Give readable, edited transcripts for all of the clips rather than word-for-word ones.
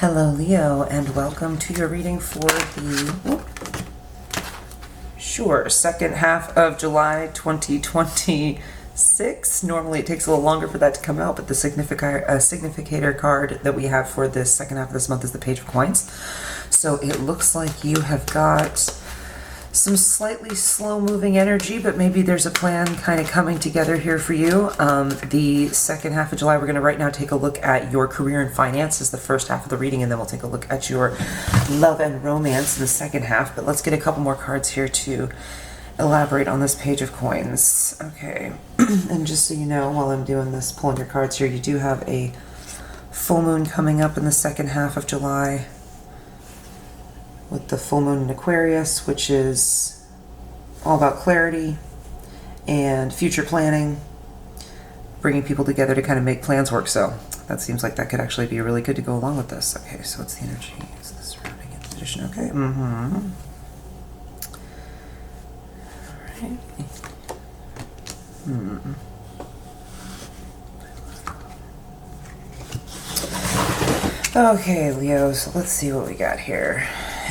Hello Leo, and welcome to your reading for the second half of July 2026. Normally it takes a little longer for that to come out, but the significator card that we have for this second half of this month is the Page of Coins. So it looks like you have got some slightly slow-moving energy, but maybe there's a plan kind of coming together here for you. The second half of July, we're going to right now take a look at your career and finances, the first half of the reading, and then we'll take a look at your love and romance in the second half. But let's get a couple more cards here to elaborate on this Page of Coins. Okay, and just so you know, while I'm doing this, pulling your cards here, you do have a full moon coming up in the second half of July, with the full moon in Aquarius, which is all about clarity and future planning, bringing people together to kind of make plans work. So that seems like that could actually be really good to go along with this. Okay, so what's the energy? Is this surrounding it? Position? Okay. All right. Okay, Leo, so let's see what we got here.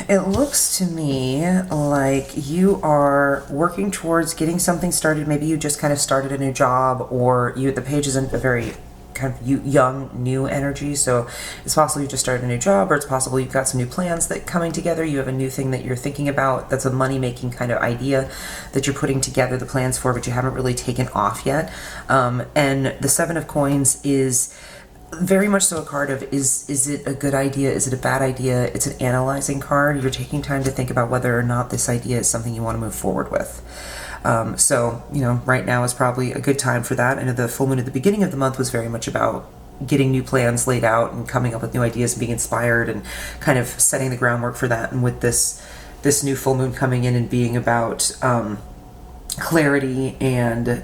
It looks to me like you are working towards getting something started. Maybe you just kind of started a new job, or the page isn't a very kind of young, new energy. So it's possible you just started a new job, or it's possible you've got some new plans that coming together. You have a new thing that you're thinking about that's a money-making kind of idea that you're putting together the plans for, but you haven't really taken off yet. And the Seven of Coins is very much so a card of, is it a good idea? Is it a bad idea? It's an analyzing card. You're taking time to think about whether or not this idea is something you want to move forward with. So, right now is probably a good time for that. I know the full moon at the beginning of the month was very much about getting new plans laid out and coming up with new ideas and being inspired and kind of setting the groundwork for that. And with this new full moon coming in and being about clarity and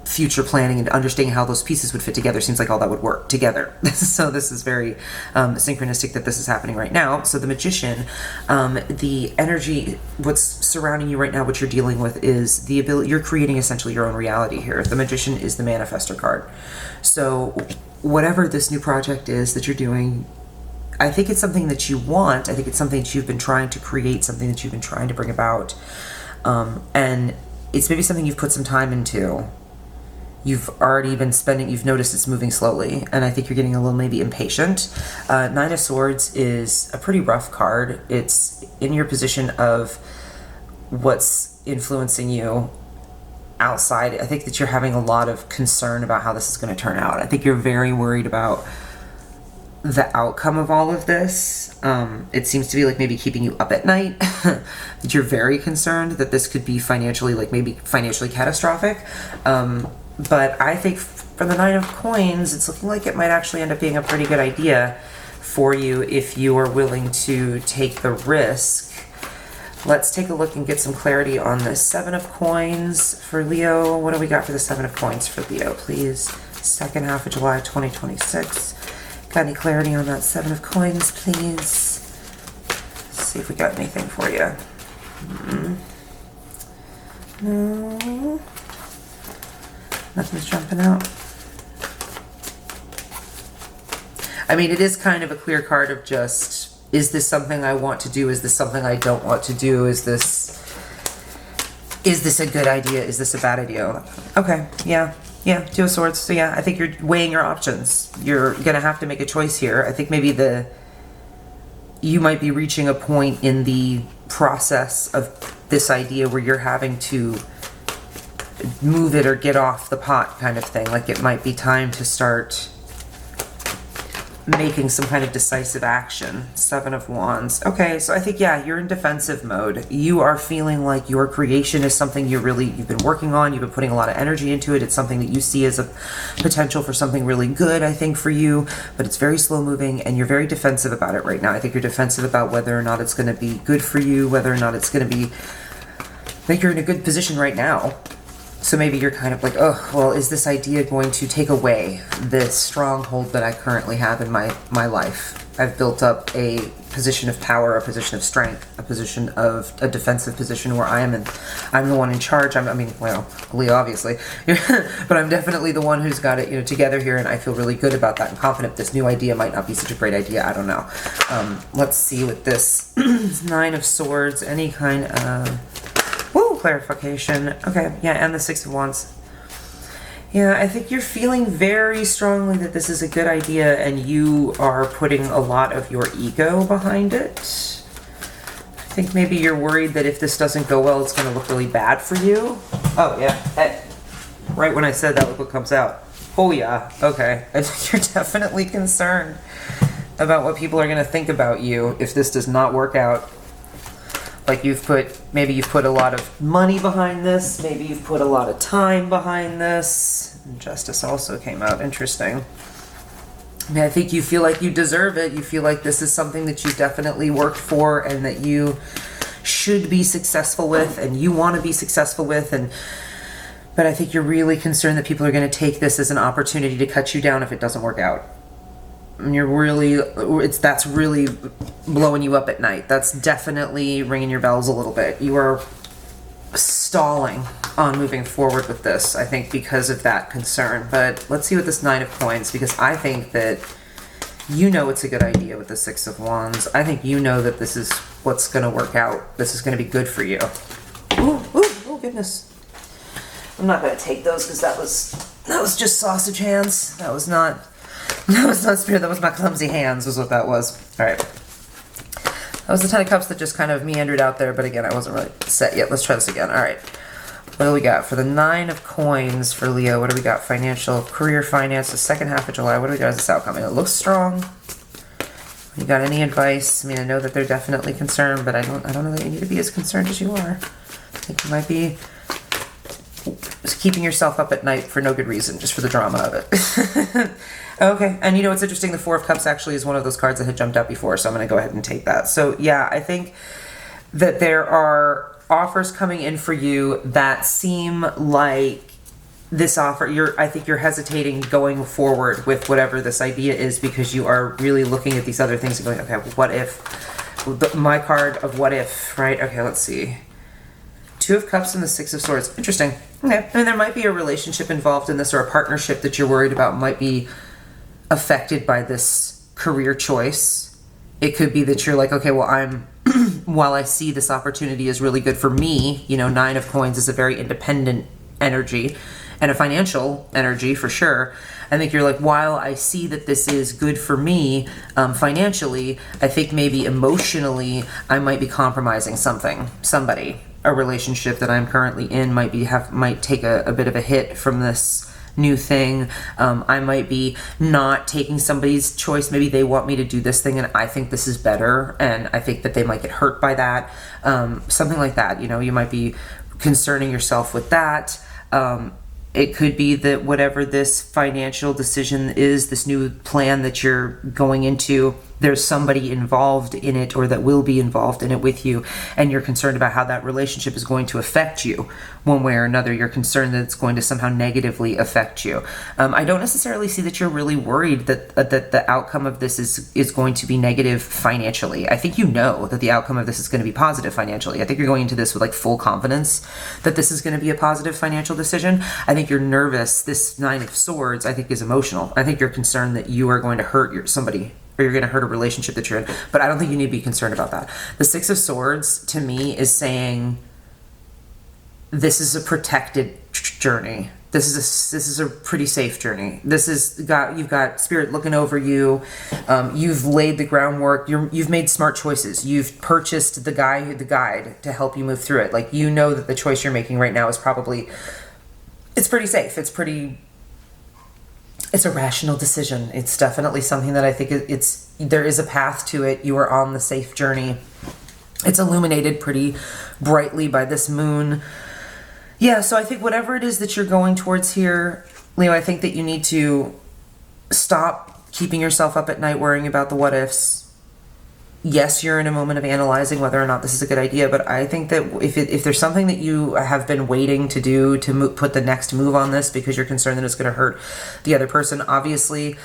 future planning and understanding how those pieces would fit together, seems like all that would work together. So this is very synchronistic that this is happening right now. So the Magician, the energy, what's surrounding you right now, what you're dealing with is the ability, you're creating essentially your own reality here. The Magician is the manifestor card. So whatever this new project is that you're doing, I think it's something that you want. I think it's something that you've been trying to create, something that you've been trying to bring about. And it's maybe something you've put some time into. You've already been spending, you've noticed it's moving slowly, and I think you're getting a little maybe impatient. Nine of Swords is a pretty rough card. It's in your position of what's influencing you outside. I think that you're having a lot of concern about how this is going to turn out. I think you're very worried about the outcome of all of this. It seems to be like maybe keeping you up at night, that you're very concerned that this could be financially, like maybe financially catastrophic. But I think for the Nine of Coins, it's looking like it might actually end up being a pretty good idea for you if you are willing to take the risk. Let's take a look and get some clarity on the Seven of Coins for Leo. What do we got for the Seven of Coins for Leo, please? Second half of July 2026. Got any clarity on that Seven of Coins, please? Let's see if we got anything for you. No. Nothing's jumping out. I mean, it is kind of a clear card of just, is this something I want to do? Is this something I don't want to do? Is this a good idea? Is this a bad idea? Okay, yeah, Two of Swords. So yeah, I think you're weighing your options. You're gonna have to make a choice here. I think maybe you might be reaching a point in the process of this idea where you're having to move it or get off the pot kind of thing. Like it might be time to start making some kind of decisive action. Seven of Wands. Okay, so I think, yeah, you're in defensive mode. You are feeling like your creation is something you've been working on. You've been putting a lot of energy into it. It's something that you see as a potential for something really good, I think, for you, but it's very slow moving and you're very defensive about it right now. I think you're defensive about whether or not it's going to be good for you, whether or not it's going to be, I think you're in a good position right now. So maybe you're kind of like, oh, well, is this idea going to take away this stronghold that I currently have in my life? I've built up a position of power, a position of strength, a defensive position where I'm the one in charge. I mean, well, Leo, obviously, but I'm definitely the one who's got it, together here, and I feel really good about that and confident this new idea might not be such a great idea. I don't know. Let's see with this Nine of Swords, any kind of clarification. Okay, yeah, and the Six of Wands. Yeah, I think you're feeling very strongly that this is a good idea and you are putting a lot of your ego behind it. I think maybe you're worried that if this doesn't go well, it's going to look really bad for you. Oh, yeah. Hey. Right when I said that, look what comes out. Oh, yeah. Okay. I think you're definitely concerned about what people are going to think about you if this does not work out. Like maybe you've put a lot of money behind this, maybe you've put a lot of time behind this. Justice also came out, interesting. I mean, I think you feel like you deserve it. You feel like this is something that you definitely worked for and that you should be successful with and you want to be successful with. But I think you're really concerned that people are going to take this as an opportunity to cut you down if it doesn't work out. And that's really blowing you up at night. That's definitely ringing your bells a little bit. You are stalling on moving forward with this, I think, because of that concern. But let's see with this Nine of Coins, because I think that it's a good idea with the Six of Wands. I think that this is what's going to work out. This is going to be good for you. Oh goodness. I'm not going to take those because that was just sausage hands. That was not spirit, that was my clumsy hands, was what that was. Alright. That was the Ten of Cups that just kind of meandered out there, but again, I wasn't really set yet. Let's try this again. Alright. What do we got? For the Nine of Coins for Leo, what do we got? Financial, career, finance, the second half of July. What do we got as this outcome? It looks strong. You got any advice? I mean, I know that they're definitely concerned, but I don't know that you need to be as concerned as you are. I think you might be just keeping yourself up at night for no good reason, just for the drama of it. Okay, and it's interesting, the Four of Cups actually is one of those cards that had jumped out before, so I'm going to go ahead and take that. So yeah, I think that there are offers coming in for you that seem like this offer, I think you're hesitating going forward with whatever this idea is because you are really looking at these other things and going, okay, what if, my card of what if, right? Okay, let's see. Two of Cups and the Six of Swords. Interesting. Okay, I mean, there might be a relationship involved in this or a partnership that you're worried about might be affected by this career choice. It could be that you're like, okay, well, while I see this opportunity is really good for me, Nine of Coins is a very independent energy and a financial energy for sure. I think you're like, while I see that this is good for me financially, I think maybe emotionally I might be compromising somebody. A relationship that I'm currently in might take a bit of a hit from this new thing. I might be not taking somebody's choice. Maybe they want me to do this thing and I think this is better and I think that they might get hurt by that. Something like that. You might be concerning yourself with that. It could be that whatever this financial decision is, this new plan that you're going into, there's somebody involved in it or that will be involved in it with you, and you're concerned about how that relationship is going to affect you one way or another. You're concerned that it's going to somehow negatively affect you. I don't necessarily see that you're really worried that the outcome of this is going to be negative financially. I think that the outcome of this is going to be positive financially. I think you're going into this with like full confidence that this is going to be a positive financial decision. I think you're nervous. This Nine of Swords, I think, is emotional. I think you're concerned that you are going to hurt somebody or you're going to hurt a relationship that you're in. But I don't think you need to be concerned about that. The Six of Swords, to me, is saying this is a protected journey. This is a pretty safe journey. You've got Spirit looking over you. You've laid the groundwork. You've made smart choices. You've purchased the guide to help you move through it. Like, that the choice you're making right now is it's pretty safe. It's a rational decision. It's definitely something that I think there is a path to it. You are on the safe journey. It's illuminated pretty brightly by this moon. Yeah, so I think whatever it is that you're going towards here, Leo, I think that you need to stop keeping yourself up at night worrying about the what ifs. Yes, you're in a moment of analyzing whether or not this is a good idea, but I think that if there's something that you have been waiting to do to put the next move on this because you're concerned that it's going to hurt the other person, obviously,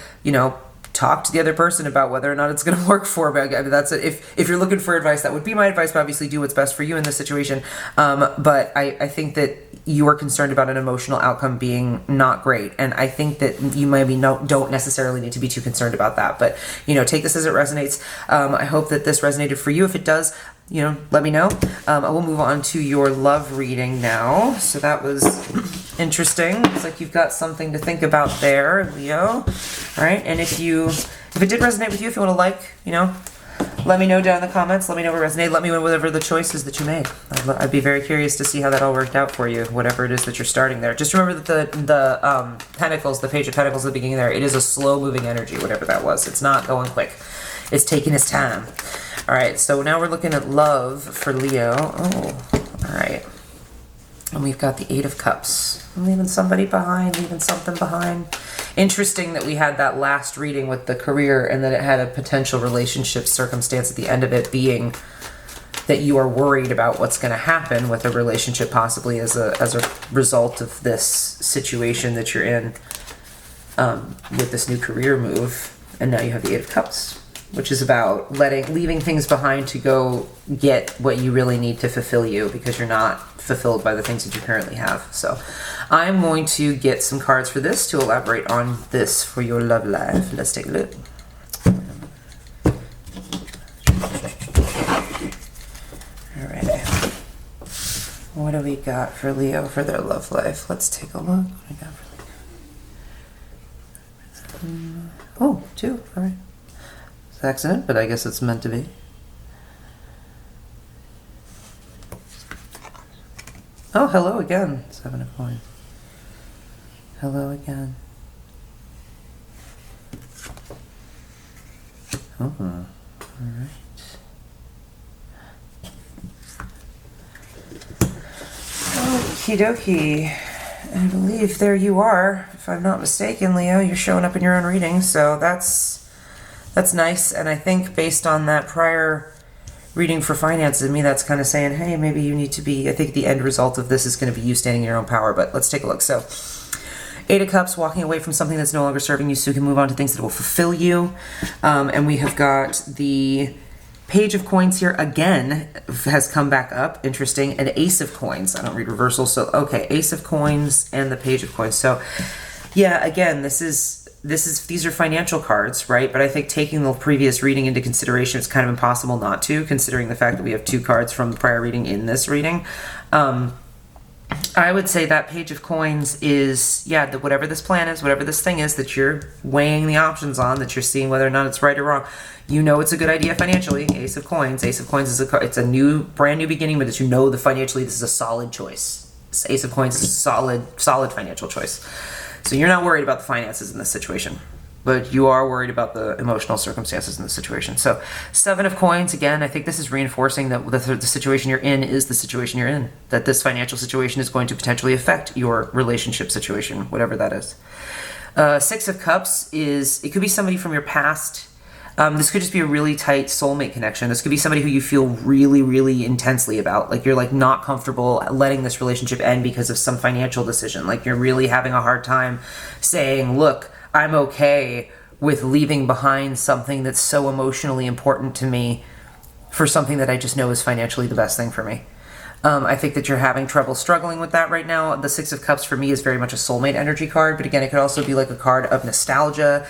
talk to the other person about whether or not it's going to work for them. I mean, that's it. If you're looking for advice, that would be my advice, but obviously do what's best for you in this situation. But I think that you are concerned about an emotional outcome being not great. And I think that you maybe don't necessarily need to be too concerned about that. But, take this as it resonates. I hope that this resonated for you. If it does, let me know. I will move on to your love reading now. So that was interesting. Looks like you've got something to think about there, Leo. All right. And if it did resonate with you, if you want to let me know down in the comments. Let me know what resonated. Let me know whatever the choices that you made. I'd be very curious to see how that all worked out for you, whatever it is that you're starting there. Just remember that the Pentacles, the Page of Pentacles at the beginning there, it is a slow-moving energy, whatever that was. It's not going quick. It's taking its time. All right, so now we're looking at love for Leo. Oh, all right. And we've got the Eight of Cups. I'm leaving somebody behind, leaving something behind. Interesting that we had that last reading with the career and that it had a potential relationship circumstance at the end of it being that you are worried about what's going to happen with a relationship possibly as a result of this situation that you're in with this new career move. And now you have the Eight of Cups, which is about leaving things behind to go get what you really need to fulfill you because you're not fulfilled by the things that you currently have. So I'm going to get some cards for this to elaborate on this for your love life. Let's take a look. All right. What do we got for Leo for their love life? Let's take a look. What do we got for Leo? Oh, 2. All right. It's an accident, but I guess it's meant to be. Oh, hello again. 7 of Coins. Hello again. Oh, all right. Okie dokie. I believe there you are. If I'm not mistaken, Leo, you're showing up in your own reading, so that's nice. And I think based on that prior reading for finances, me, that's kind of saying, hey, maybe you need to be, I think the end result of this is going to be you standing in your own power, but let's take a look. So, Eight of Cups, walking away from something that's no longer serving you so you can move on to things that will fulfill you. And we have got the Page of Coins here again, has come back up. Interesting. And Ace of Coins. I don't read reversal, so okay. Ace of Coins and the Page of Coins. So, yeah, again, these are financial cards, right? But I think taking the previous reading into consideration, it's kind of impossible not to, considering the fact that we have 2 cards from the prior reading in this reading. I would say that Page of Coins is, whatever this plan is, whatever this thing is that you're weighing the options on, that you're seeing whether or not it's right or wrong. It's a good idea financially. Ace of Coins. Ace of Coins is it's a brand new beginning, but that financially this is a solid choice. Ace of Coins is a solid financial choice. So you're not worried about the finances in this situation, but you are worried about the emotional circumstances in this situation. So 7 of Coins, again, I think this is reinforcing that the situation you're in is the situation you're in, that this financial situation is going to potentially affect your relationship situation, whatever that is. 6 of Cups it could be somebody from your past. This could just be a really tight soulmate connection. This could be somebody who you feel really, really intensely about. Like you're not comfortable letting this relationship end because of some financial decision. Like you're really having a hard time saying, look, I'm okay with leaving behind something that's so emotionally important to me for something that I just know is financially the best thing for me. I think that you're having trouble struggling with that right now. The 6 of Cups for me is very much a soulmate energy card, but again, it could also be like a card of nostalgia.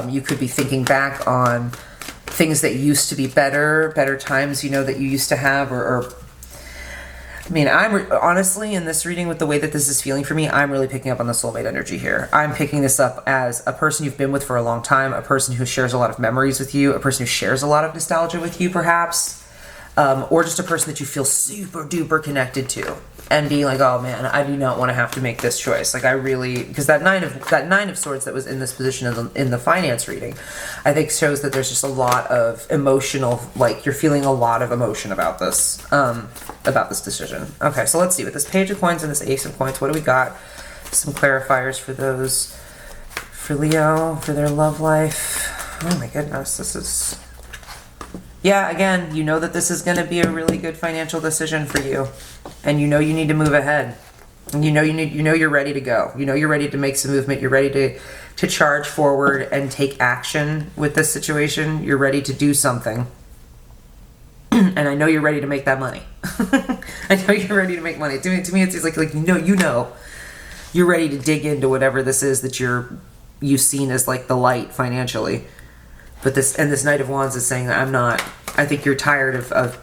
You could be thinking back on things that used to be better times, that you used to have, I'm honestly, in this reading, with the way that this is feeling for me, I'm really picking up on the soulmate energy here. I'm picking this up as a person you've been with for a long time, a person who shares a lot of memories with you, a person who shares a lot of nostalgia with you, perhaps. Or just a person that you feel super duper connected to, and being like, oh man, I do not want to have to make this choice. Like because that nine of Swords that was in this position in the finance reading, I think shows that there's just a lot of emotional, you're feeling a lot of emotion about this decision. Okay, so let's see, with this Page of Coins and this Ace of Coins, what do we got? Some clarifiers for those, for Leo, for their love life. Oh my goodness, this is... Yeah, again, that this is going to be a really good financial decision for you. And you need to move ahead. You know you're ready to go. You know you're ready to make some movement. You're ready to charge forward and take action with this situation. You're ready to do something. And I know you're ready to make that money. I know you're ready to make money. To me it's like you're ready to dig into whatever this is that you've seen as like the light financially. But this Knight of Wands is saying that I'm not. I think you're tired of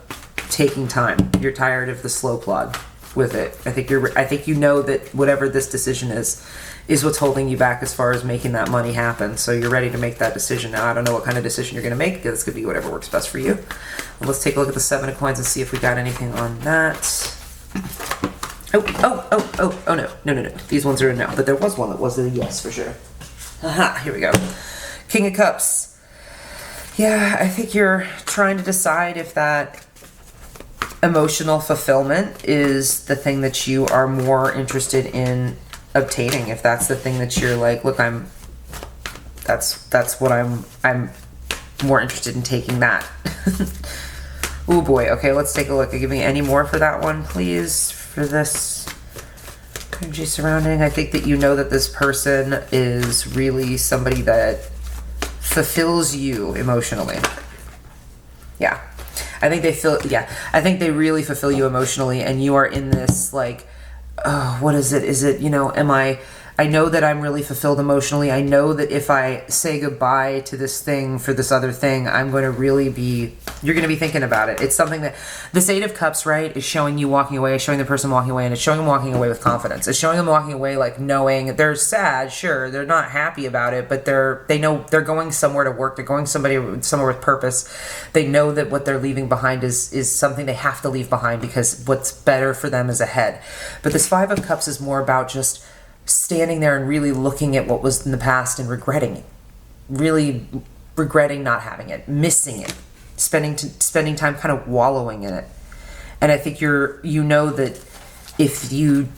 taking time. You're tired of the slow plod with it. I think you know that whatever this decision is what's holding you back as far as making that money happen. So you're ready to make that decision now. I don't know what kind of decision you're going to make, because it's going to be whatever works best for you. Well, let's take a look at the 7 of Coins and see if we got anything on that. Oh, no. These ones are a no, but there was one that was a yes for sure. Aha, here we go. King of Cups. Yeah, I think you're trying to decide if that emotional fulfillment is the thing that you are more interested in obtaining. If that's the thing that you're like, look, that's what I'm more interested in taking that. Oh boy. Okay, let's take a look. Give me any more for that one, please, for this energy surrounding. I think that you know that this person is really somebody that fulfills you emotionally. Yeah. I think they really fulfill you emotionally, and you are in this like, oh, what is it? Is it, I know that I'm really fulfilled emotionally. I know that if I say goodbye to this thing for this other thing, you're going to be thinking about it. It's something that, this 8 of Cups, right, is showing you walking away, showing the person walking away, and it's showing them walking away with confidence. It's showing them walking away like knowing they're sad, sure, they're not happy about it, but they know they're going somewhere to work, they're going somewhere with purpose. They know that what they're leaving behind is something they have to leave behind, because what's better for them is ahead. But this 5 of Cups is more about just standing there and really looking at what was in the past and regretting it. Really regretting not having it, missing it, spending time kind of wallowing in it. And I think you know that if you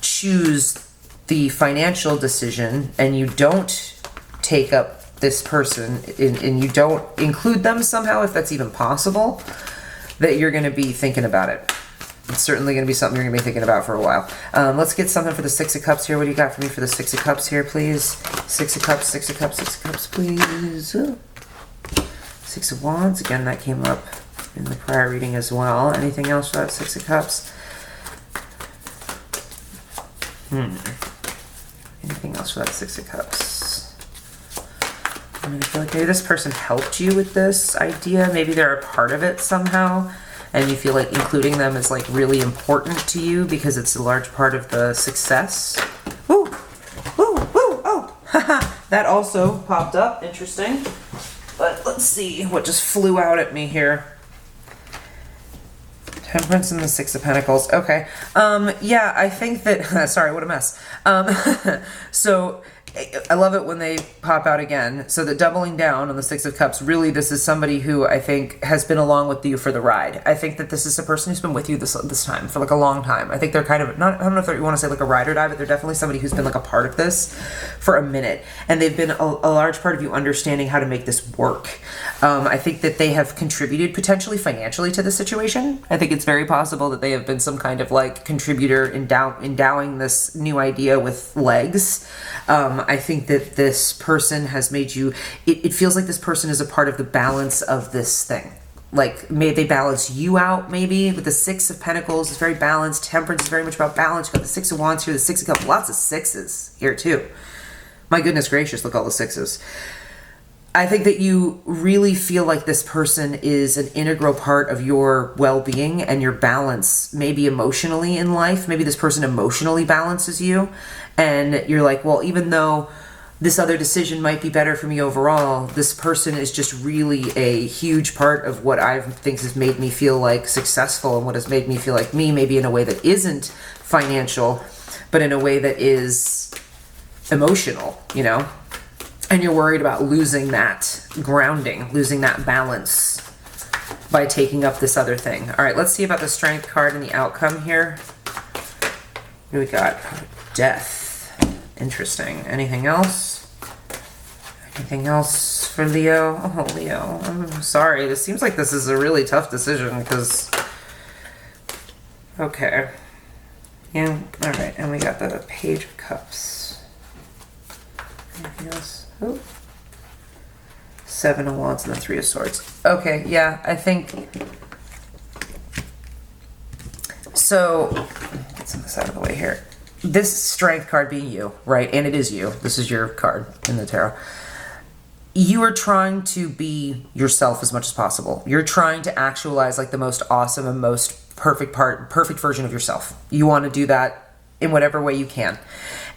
choose the financial decision and you don't take up this person and you don't include them somehow, if that's even possible, that you're going to be thinking about it. It's certainly going to be something you're going to be thinking about for a while. Let's get something for the 6 of Cups here. What do you got for me for the 6 of Cups here, please? 6 of Cups, 6 of Cups, 6 of Cups, please. Ooh. 6 of Wands. Again, that came up in the prior reading as well. Anything else for that 6 of Cups? Anything else for that 6 of Cups? I feel like maybe this person helped you with this idea. Maybe they're a part of it somehow, and you feel like including them is like really important to you because it's a large part of the success. Ooh, ooh, ooh, oh, haha, that also popped up. Interesting. But let's see what just flew out at me here. Temperance and the 6 of Pentacles. Okay. Yeah, I think that, sorry, what a mess. So I love it when they pop out again. So the doubling down on the 6 of Cups, really this is somebody who I think has been along with you for the ride. I think that this is a person who's been with you this time for like a long time. I think they're kind of, I don't know if you want to say like a ride or die, but they're definitely somebody who's been like a part of this for a minute. And they've been a large part of you understanding how to make this work. I think that they have contributed potentially financially to the situation. I think it's very possible that they have been some kind of like contributor endowing this new idea with legs. I think that this person has made you, it feels like this person is a part of the balance of this thing. Like, may they balance you out, maybe, with the 6 of Pentacles is very balanced. Temperance is very much about balance. You've got the 6 of Wands here, the 6 of Cups, lots of 6s here too. My goodness gracious, look at all the 6s. I think that you really feel like this person is an integral part of your well-being and your balance, maybe emotionally in life. Maybe this person emotionally balances you. And you're like, well, even though this other decision might be better for me overall, this person is just really a huge part of what I think has made me feel like successful and what has made me feel like me, maybe in a way that isn't financial, but in a way that is emotional, you know? And you're worried about losing that grounding, losing that balance by taking up this other thing. All right, let's see about the Strength card and the outcome here. What do we got? Death. Interesting. Anything else? Anything else for Leo? Oh, Leo. I'm sorry. This seems like this is a really tough decision because... Okay. Yeah. All right. And we got the Page of Cups. Anything else? Oh. Seven of Wands and the Three of Swords. Okay. Yeah. I think. So, get some of this out of the way here. This Strength card being you, right? And it is you. This is your card in the tarot. You are trying to be yourself as much as possible. You're trying to actualize like the most awesome and most perfect version of yourself. You want to do that in whatever way you can.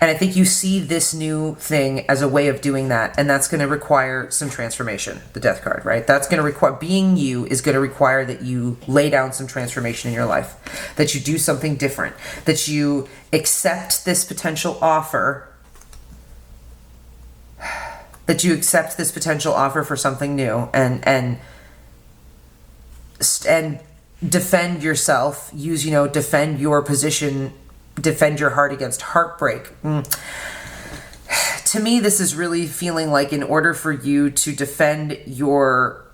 And I think you see this new thing as a way of doing that. And that's going to require some transformation, the Death card, right? That's going to require, being you is going to require that you lay down some transformation in your life, that you do something different, that you accept this potential offer, for something new and defend yourself, defend your position, defend your heart against heartbreak. To me, this is really feeling like in order for you to defend your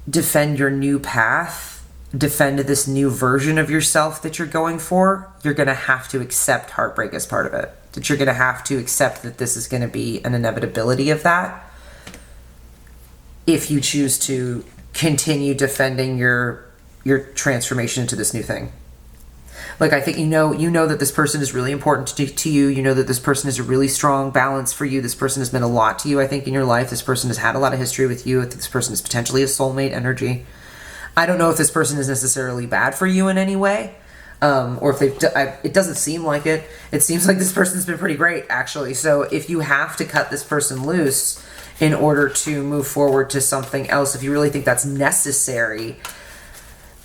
new path, defend this new version of yourself that you're going for, you're going to have to accept heartbreak as part of it. That you're going to have to accept that this is going to be an inevitability of that if you choose to continue defending your transformation into this new thing. Like, I think you know that this person is really important to you. You know that this person is a really strong balance for you. This person has been a lot to you, I think, in your life. This person has had a lot of history with you. I think this person is potentially a soulmate energy. I don't know if this person is necessarily bad for you in any way, or if it doesn't seem like it. It seems like this person's been pretty great, actually. So if you have to cut this person loose in order to move forward to something else, if you really think that's necessary,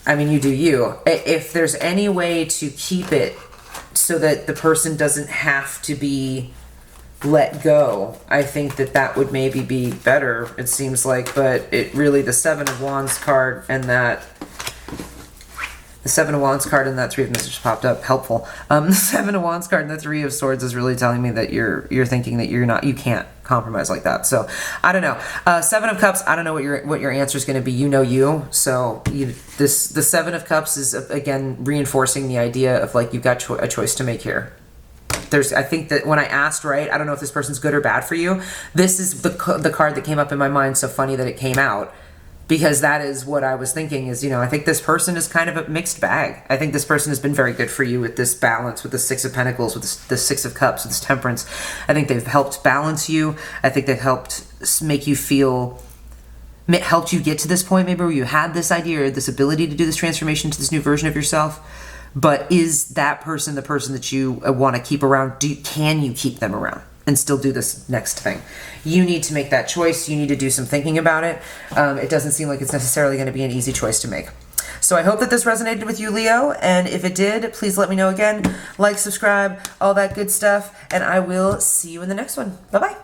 I mean, you do you. If there's any way to keep it so that the person doesn't have to be let go, I think that would maybe be better, it seems like. But it really, the Seven of Wands card and that... The Seven of Wands card and that Three of Messages popped up. Helpful. The Seven of Wands card and the Three of Swords is really telling me that you're thinking that you can't compromise like that. So I don't know. Seven of Cups. I don't know what your answer is going to be. You know you. So the Seven of Cups is again reinforcing the idea of like you've got a choice to make here. I think that when I asked, right, I don't know if this person's good or bad for you. This is the card that came up in my mind. So funny that it came out. Because that is what I was thinking is, I think this person is kind of a mixed bag. I think this person has been very good for you with this balance, with the Six of Pentacles, with the Six of Cups, with this Temperance. I think they've helped balance you. I think they've helped make you feel, helped you get to this point maybe where you had this idea or this ability to do this transformation to this new version of yourself. But is that person the person that you want to keep around? Can you keep them around and still do this next thing? You need to make that choice. You need to do some thinking about it. It doesn't seem like it's necessarily going to be an easy choice to make. So I hope that this resonated with you, Leo. And if it did, please let me know again. Like, subscribe, all that good stuff. And I will see you in the next one. Bye-bye.